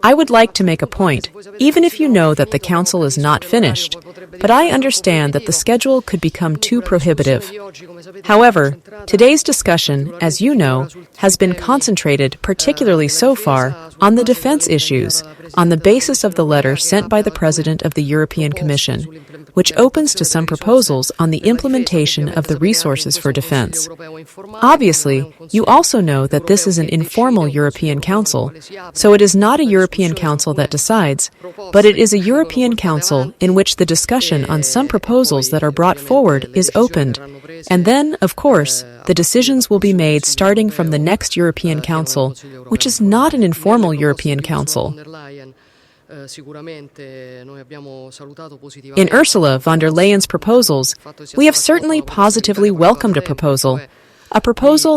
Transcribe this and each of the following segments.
I would like to make a point, even if you know that the Council is not finished, but I understand that the schedule could become too prohibitive. However, today's discussion, as you know, has been concentrated, particularly so far, on the defense issues, on the basis of the letter sent by the President of the European Commission, which opens to some proposals on the implementation of the resources for defense. Obviously, you also know that this is an informal European Council, so it is not a European Council that decides, but it is a European Council in which the discussion on some proposals that are brought forward is opened, and then, of course, the decisions will be made starting from the next European Council, which is not an informal European Council. In Ursula von der Leyen's proposals, we have certainly positively welcomed a proposal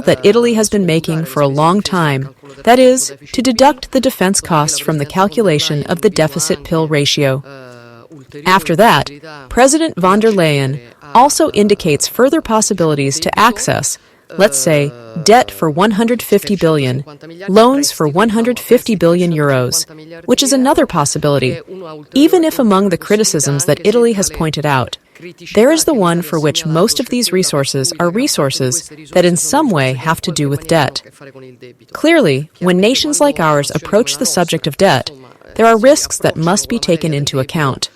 that Italy has been making for a long time, that is, to deduct the defense costs from the calculation of the deficit-pill ratio. After that, President von der Leyen also indicates further possibilities to access, let's say, debt for 150 billion, loans for 150 billion euros, which is another possibility, even if among the criticisms that Italy has pointed out, there is the one for which most of these resources are resources that in some way have to do with debt. Clearly, when nations like ours approach the subject of debt, there are risks that must be taken into account.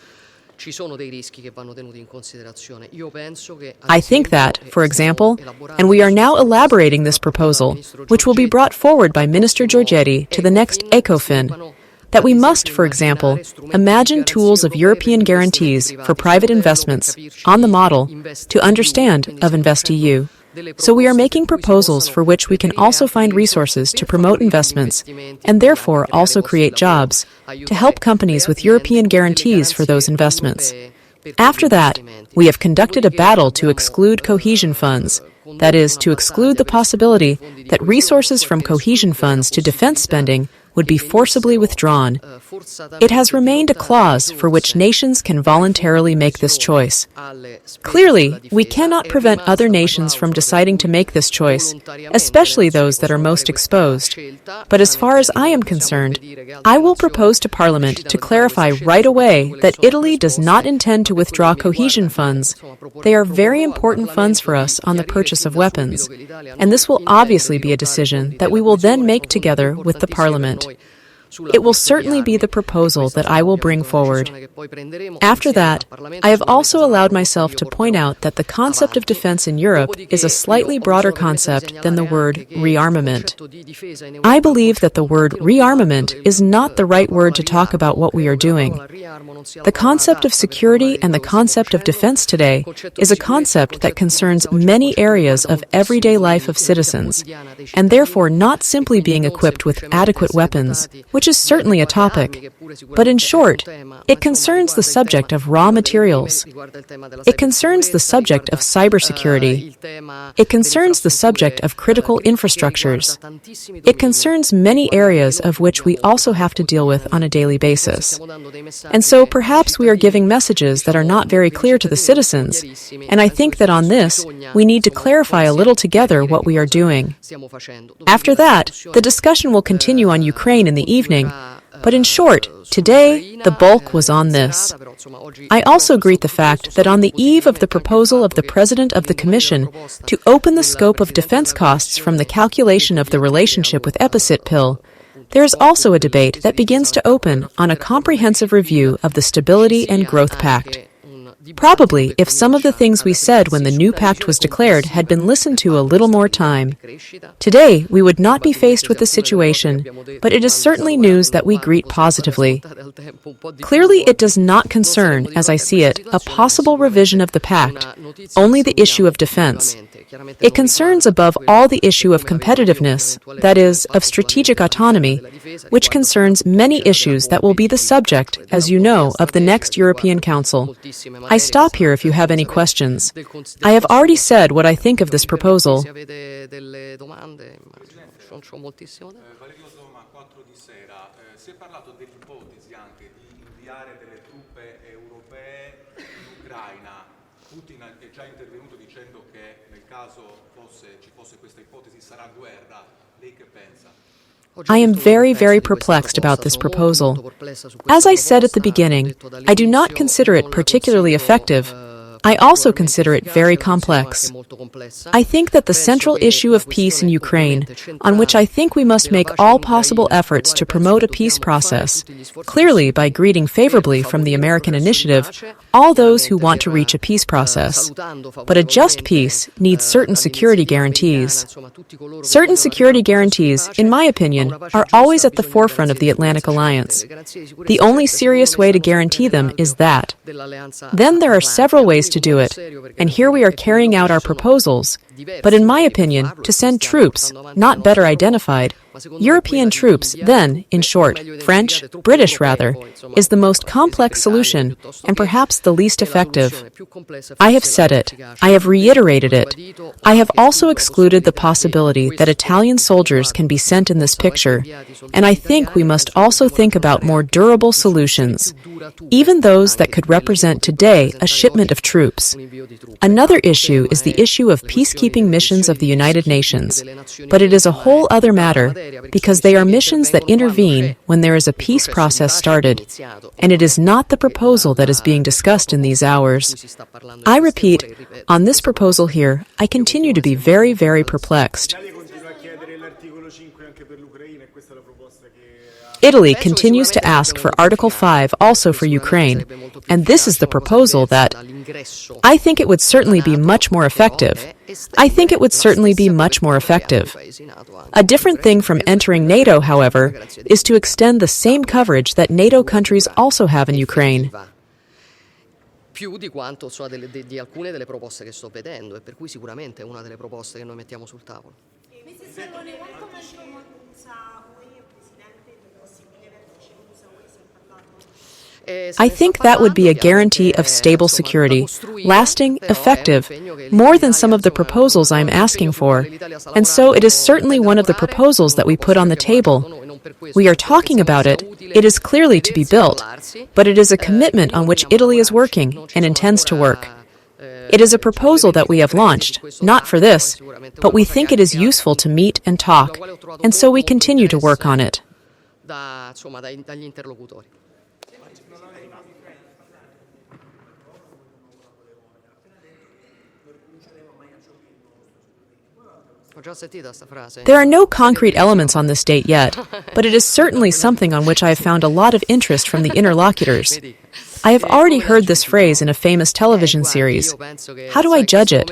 I think that, for example, and we are now elaborating this proposal, which will be brought forward by Minister Giorgetti to the next ECOFIN, that we must, for example, imagine tools of European guarantees for private investments on the model, to understand, of InvestEU. So we are making proposals for which we can also find resources to promote investments and therefore also create jobs, to help companies with European guarantees for those investments. After that, we have conducted a battle to exclude cohesion funds, that is, to exclude the possibility that resources from cohesion funds to defense spending would be forcibly withdrawn. It has remained a clause for which nations can voluntarily make this choice. Clearly, we cannot prevent other nations from deciding to make this choice, especially those that are most exposed. But as far as I am concerned, I will propose to Parliament to clarify right away that Italy does not intend to withdraw cohesion funds. They are very important funds for us on the purchase of weapons, and this will obviously be a decision that we will then make together with the Parliament. It will certainly be the proposal that I will bring forward. After that, I have also allowed myself to point out that the concept of defense in Europe is a slightly broader concept than the word rearmament. I believe that the word rearmament is not the right word to talk about what we are doing. The concept of security and the concept of defense today is a concept that concerns many areas of everyday life of citizens, and therefore not simply being equipped with adequate weapons, which is certainly a topic. But in short, it concerns the subject of raw materials. It concerns the subject of cybersecurity. It concerns the subject of critical infrastructures. It concerns many areas of which we also have to deal with on a daily basis. And so perhaps we are giving messages that are not very clear to the citizens, and I think that on this, we need to clarify a little together what we are doing. After that, the discussion will continue on Ukraine in the evening, but in short, today, the bulk was on this. I also greet the fact that on the eve of the proposal of the President of the Commission to open the scope of defense costs from the calculation of the relationship with deficit-pill, there is also a debate that begins to open on a comprehensive review of the Stability and Growth Pact. Probably, if some of the things we said when the new pact was declared had been listened to a little more time. Today, we would not be faced with this situation, but it is certainly news that we greet positively. Clearly, it does not concern, as I see it, a possible revision of the pact, only the issue of defense. It concerns above all the issue of competitiveness, that is, of strategic autonomy, which concerns many issues that will be the subject, as you know, of the next European Council. I stop here if you have any questions. I have already said what I think of this proposal. Putin è già intervenuto dicendo che nel caso ci fosse questa ipotesi sarà guerra. Lei che pensa? I am very, very perplexed about this proposal. As I said at the beginning, I do not consider it particularly effective. I also consider it very complex. I think that the central issue of peace in Ukraine, on which I think we must make all possible efforts to promote a peace process, clearly by greeting favorably from the American initiative all those who want to reach a peace process. But a just peace needs certain security guarantees. Certain security guarantees, in my opinion, are always at the forefront of the Atlantic Alliance. The only serious way to guarantee them is that. Then there are several ways to do it, and here we are carrying out our proposals, but in my opinion, to send troops, not better identified, European troops, then, in short, French, British rather, is the most complex solution and perhaps the least effective. I have said it. I have reiterated it. I have also excluded the possibility that Italian soldiers can be sent in this picture, and I think we must also think about more durable solutions, even those that could represent today a shipment of troops. Another issue is the issue of peacekeeping missions of the United Nations, but it is a whole other matter because they are missions that intervene when there is a peace process started, and it is not the proposal that is being discussed in these hours. I repeat, on this proposal here, I continue to be very, very perplexed. Italy continues to ask for Article 5 also for Ukraine, and this is the proposal that I think it would certainly be much more effective. I think it would certainly be much more effective. A different thing from entering NATO, however, is to extend the same coverage that NATO countries also have in Ukraine. Più di quanto di alcune delle proposte che sto vedendo, e per cui sicuramente è una delle proposte che noi mettiamo sul tavolo. I think that would be a guarantee of stable security, lasting, effective, more than some of the proposals I am asking for, and so it is certainly one of the proposals that we put on the table. We are talking about it, it is clearly to be built, but it is a commitment on which Italy is working and intends to work. It is a proposal that we have launched, not for this, but we think it is useful to meet and talk, and so we continue to work on it. There are no concrete elements on this date yet, but it is certainly something on which I have found a lot of interest from the interlocutors. I have already heard this phrase in a famous television series. How do I judge it?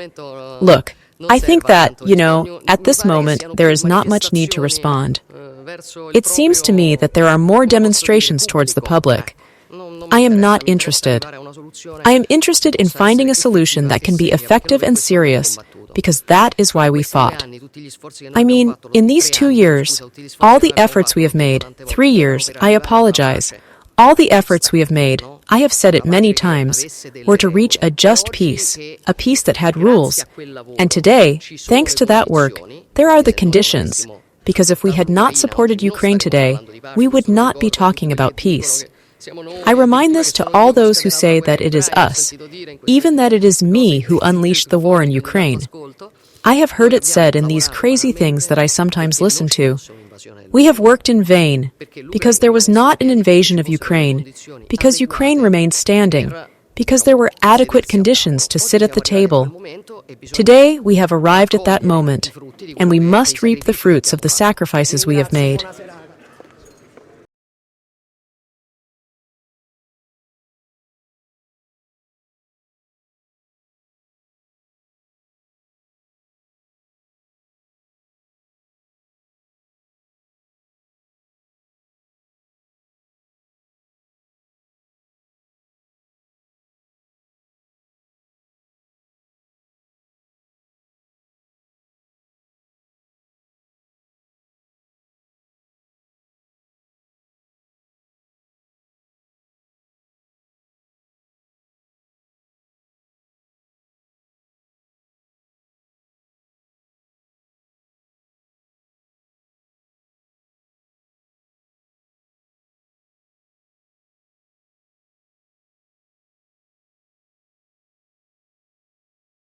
Look, I think that, at this moment, there is not much need to respond. It seems to me that there are more demonstrations towards the public. I am not interested. I am interested in finding a solution that can be effective and serious, because that is why we fought. I mean, in these 2 years, all the efforts we have made, 3 years, I apologize, all the efforts we have made, I have said it many times, were to reach a just peace, a peace that had rules. And today, thanks to that work, there are the conditions, because if we had not supported Ukraine today, we would not be talking about peace. I remind this to all those who say that it is us, even that it is me who unleashed the war in Ukraine. I have heard it said in these crazy things that I sometimes listen to. We have worked in vain, because there was not an invasion of Ukraine, because Ukraine remained standing, because there were adequate conditions to sit at the table. Today, we have arrived at that moment, and we must reap the fruits of the sacrifices we have made.